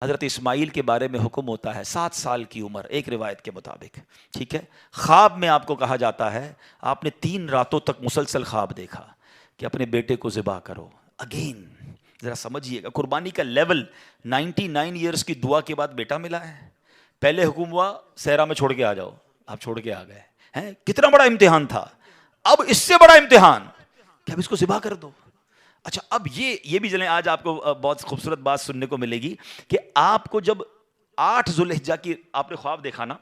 حضرت اسماعیل کے بارے میں حکم ہوتا ہے 7 سال کی عمر ایک روایت کے مطابق، ٹھیک ہے. خواب میں آپ کو کہا جاتا ہے آپ نے 3 راتوں تک مسلسل خواب دیکھا کہ اپنے بیٹے کو ذبح کرو. اگین ذرا سمجھیے گا قربانی کا لیول. 99 ایئرس کی دعا کے بعد بیٹا ملا ہے. پہلے حکم ہوا صحرا میں چھوڑ کے آ جاؤ، آپ چھوڑ کے آ گئے ہیں. کتنا بڑا امتحان تھا. اب اس سے بڑا امتحان کہ اب اس کو ذبح کر دو. اچھا اب یہ بھی جلیں آج آپ کو بہت خوبصورت بات سننے کو ملے گی کہ آپ کو جب 8 ذوالحجہ کی آپ نے خواب دیکھا نا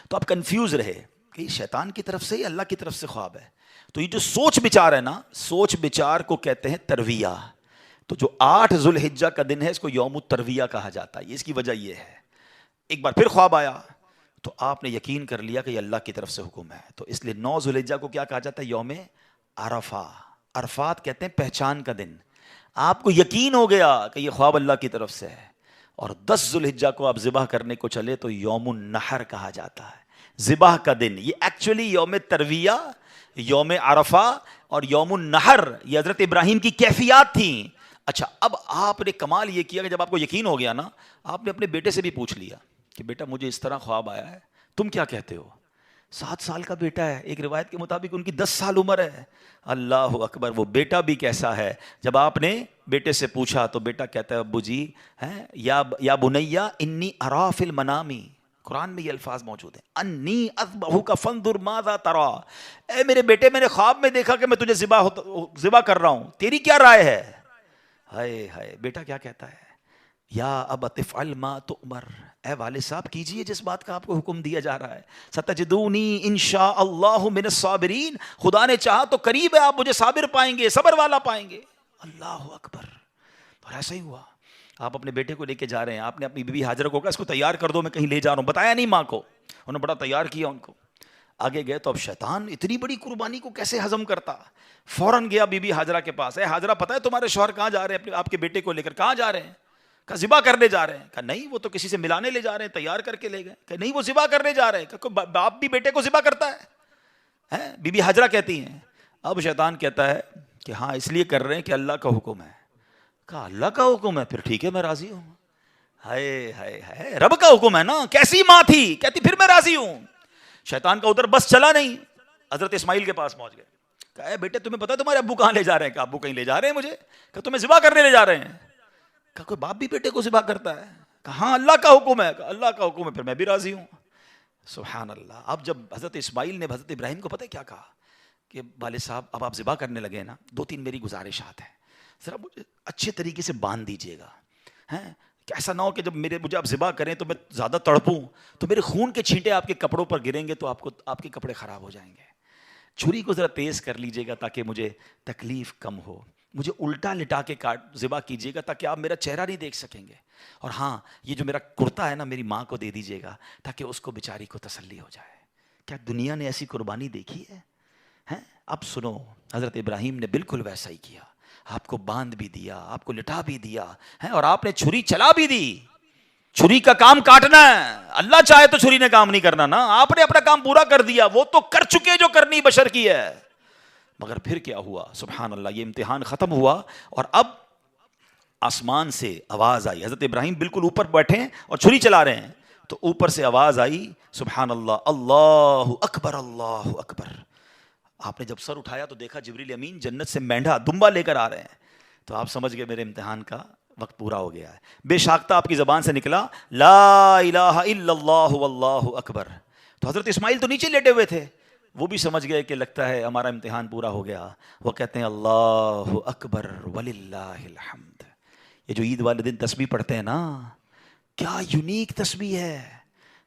تو آپ کنفیوز رہے کہ یہ شیطان کی طرف سے یا اللہ کی طرف سے خواب ہے. تو یہ جو سوچ بچار ہے نا، سوچ بچار کو کہتے ہیں ترویہ. تو جو 8 ذوالحجہ کا دن ہے اس کو یوم الترویہ کہا جاتا ہے. اس کی وجہ یہ ہے ایک بار پھر خواب آیا تو آپ نے یقین کر لیا کہ یہ اللہ کی طرف سے حکم ہے. تو اس لیے 9 ذوالحجہ کو کیا کہا جاتا ہے؟ یوم عرفہ. عرفات کہتے ہیں پہچان کا دن. آپ کو یقین ہو گیا کہ یہ خواب اللہ کی طرف سے ہے. اور 10 ذوالحجہ کو آپ ذبح کرنے کو چلے تو یوم النحر کہا جاتا ہے، ذبح کا دن. یہ ایکچولی یوم ترویہ، یوم عرفہ اور یوم النحر یہ حضرت ابراہیم کی کیفیات تھیں. اچھا اب آپ نے کمال یہ کیا کہ جب آپ کو یقین ہو گیا نا، آپ نے اپنے بیٹے سے بھی پوچھ لیا کہ بیٹا مجھے اس طرح خواب آیا ہے، تم کیا کہتے ہو؟ 7 سال کا بیٹا ہے، ایک روایت کے مطابق ان کی 10 سال عمر ہے. اللہ اکبر. وہ بیٹا بھی کیسا ہے. جب آپ نے بیٹے سے پوچھا تو بیٹا کہتا ہے ابو جی یا بنیا انی ارا فی المنام. قرآن میں یہ الفاظ موجود ہیں، انی اذبحک فانظر ماذا ترا. اے میرے بیٹے میں نے خواب میں دیکھا کہ میں تجھے ذبح کر رہا ہوں، تیری کیا رائے ہے؟ ہائے ہائے. بیٹا کیا کہتا ہے؟ یا ابت افعل ما تؤمر. اے والد صاحب کیجئے جس بات کا آپ کو حکم دیا جا رہا ہے. ستجدونی انشاء اللہ من الصابرین. خدا نے چاہا تو قریب ہے آپ مجھے صابر پائیں گے، صبر والا پائیں گے. اللہ اکبر. اور ایسا ہی ہوا. آپ اپنے بیٹے کو لے کے جا رہے ہیں، آپ نے اپنی بیوی ہاجرہ کو کہا اس کو تیار کر دو میں کہیں لے جا رہا ہوں، بتایا نہیں ماں کو. انہوں نے بڑا تیار کیا ان کو. آگے گئے تو اب شیطان اتنی بڑی قربانی کو کیسے ہضم کرتا. فوراً گیا بی بی ہاجرہ کے پاس. اے ہاجرہ پتہ ہے تمہارے شوہر کہاں جا رہے ہیں آپ کے بیٹے کو لے کر؟ کہاں جا رہے ہیں؟ کہا ذبح کرنے جا رہے ہیں. کہا نہیں وہ تو کسی سے ملانے لے جا رہے ہیں، تیار کر کے لے گئے. کہ نہیں وہ ذبح کرنے جا رہے ہیں. کہ باپ بھی بیٹے کو ذبح کرتا ہے؟ بی بی ہاجرہ کہتی ہیں. اب شیطان کہتا ہے کہ ہاں اس لیے کر رہے ہیں کہ اللہ کا حکم ہے. کہا اللہ کا حکم ہے؟ پھر ٹھیک ہے میں راضی ہوں. ہائے ہائے ہائے، رب کا حکم ہے نا. کیسی ماں تھی، کہتی پھر میں راضی ہوں. شیطان کا ادھر بس چلا نہیں، حضرت اسماعیل کے پاس پہنچ گئے. کہا اے بیٹے تمہیں پتا تمہارے ابو کہاں لے جا رہے ہیں؟ کہا ابو کہیں لے جا رہے ہیں مجھے. کہ تمہیں ذبح کرنے لے جا رہے ہیں. کہا کوئی باپ بھی بیٹے کو ذبح کرتا ہے؟ کہا ہاں اللہ کا حکم ہے. کہا اللہ کا حکم ہے پھر میں بھی راضی ہوں. سبحان اللہ. اب جب حضرت اسماعیل نے حضرت ابراہیم کو پتہ کیا کہا کہ والد صاحب اب آپ ذبح کرنے لگے نا، 2-3 میری گزارشات ہیں، ذرا مجھے اچھے طریقے سے باندھ دیجیے گا. کہ ایسا نہ ہو کہ جب مجھے آپ ذبح کریں تو میں زیادہ تڑپوں تو میرے خون کے چھینٹے آپ کے کپڑوں پر گریں گے تو آپ کے کپڑے خراب ہو جائیں گے. چھری کو ذرا تیز کر لیجیے گا تاکہ مجھے تکلیف کم ہو. مجھے الٹا لٹا کے ذبح کیجیے گا تاکہ آپ میرا چہرہ نہیں دیکھ سکیں گے. اور ہاں یہ جو میرا کرتا ہے نا میری ماں کو دے دیجیے گا تاکہ اس کو بیچاری کو تسلی ہو جائے. کیا دنیا نے ایسی قربانی دیکھی ہے؟ اب سنو، حضرت ابراہیم نے بالکل ویسا ہی کیا. آپ کو باندھ بھی دیا، آپ کو لٹا بھی دیا اور آپ نے چھری چلا بھی دی. چھری کا کام کاٹنا ہے، اللہ چاہے تو چھری نے کام نہیں کرنا نا. آپ نے اپنا کام پورا کر دیا، وہ تو کر چکے جو کرنی بشر کی ہے. مگر پھر کیا ہوا؟ سبحان اللہ. یہ امتحان ختم ہوا اور اب آسمان سے آواز آئی. حضرت ابراہیم بالکل اوپر بیٹھے ہیں اور چھری چلا رہے ہیں تو اوپر سے آواز آئی سبحان اللہ، اللہ اکبر اللہ اکبر. آپ نے جب سر اٹھایا تو دیکھا جبریل امین جنت سے مینڈھا دمبا لے کر آ رہے ہیں. تو آپ سمجھ گئے میرے امتحان کا وقت پورا ہو گیا ہے. بے شاختہ آپ کی زبان سے نکلا لا الہ الا اللہ واللہ اکبر. تو حضرت اسماعیل تو نیچے لیٹے ہوئے تھے، وہ بھی سمجھ گئے کہ لگتا ہے ہمارا امتحان پورا ہو گیا. وہ کہتے ہیں اللہ اکبر وللہ الحمد. یہ جو عید والے دن تسبیح پڑھتے ہیں نا، کیا یونیک تسبیح ہے،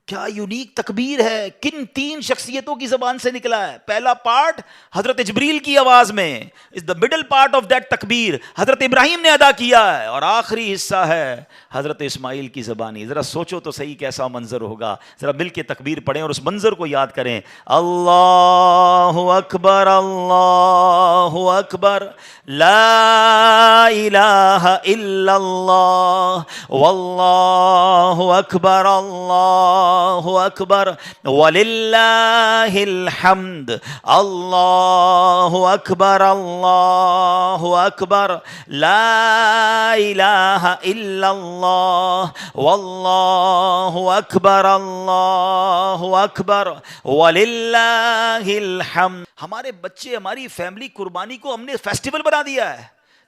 کیا یونیک تکبیر ہے. کن 3 شخصیتوں کی زبان سے نکلا ہے؟ پہلا پارٹ حضرت جبریل کی آواز میں، is the middle part of that تکبیر حضرت ابراہیم نے ادا کیا ہے، اور آخری حصہ ہے حضرت اسماعیل کی زبانی. ذرا سوچو تو صحیح کیسا منظر ہوگا. ذرا مل کے تکبیر پڑھیں اور اس منظر کو یاد کریں. اللہ اکبر اللہ اکبر لا الہ الا اللہ واللہ اکبر اللہ اللہ اکبر وللہ الحمد، اللہ اکبر اللہ اکبر، لا الہ الا اللہ واللہ اکبر اللہ اکبر وللہ الحمد۔ ہمارے بچے، ہماری فیملی قربانی کو ہم نے فیسٹیول بنا دیا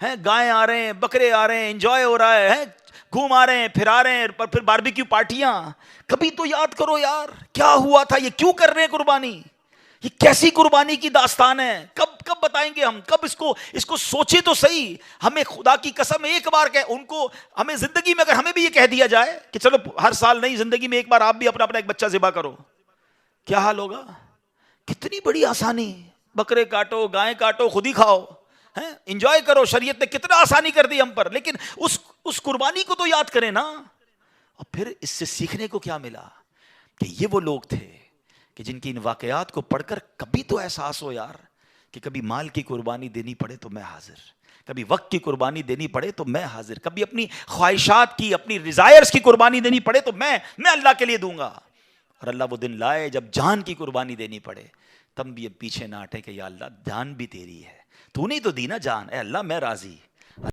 ہے، گائے آ رہے ہیں، بکرے آ رہے ہیں، انجوائے ہو رہا ہے، گھوم آ رہے ہیں، پھر آ رہے ہیں، پھر باربیکیو پارٹیاں۔ کبھی تو یاد کرو یار کیا ہوا تھا، یہ کیوں کر رہے ہیں قربانی، یہ کیسی قربانی کی داستان ہے، کب بتائیں گے ہم، کب اس کو سوچے تو صحیح۔ ہمیں خدا کی قسم ایک بار ان کو ہمیں زندگی میں اگر ہمیں بھی یہ کہہ دیا جائے کہ چلو ہر سال نہیں، زندگی میں ایک بار آپ بھی اپنا ایک بچہ ذبح کرو، کیا حال ہوگا؟ کتنی بڑی آسانی، بکرے کاٹو، گائے کاٹو، خود ہی کھاؤ، انجوائے کرو۔ شریعت نے کتنا آسانی کر دی ہم پر، لیکن اس قربانی کو تو یاد کریں نا۔ اور پھر اس سے سیکھنے کو کیا ملا کہ یہ وہ لوگ تھے کہ جن کی ان واقعات کو پڑھ کر کبھی تو احساس ہو یار کہ کبھی مال کی قربانی دینی پڑے تو میں حاضر، کبھی وقت کی قربانی دینی پڑے تو میں حاضر، کبھی اپنی خواہشات کی، اپنی ڈیزائرز کی قربانی دینی پڑے تو میں اللہ کے لیے دوں گا۔ اور اللہ وہ دن لائے جب جان کی قربانی دینی پڑے، تب بھی پیچھے نہ ہٹے کہ یا اللہ جان بھی تیری ہے، تو نے تو دی نا جان، اے اللہ میں راضی۔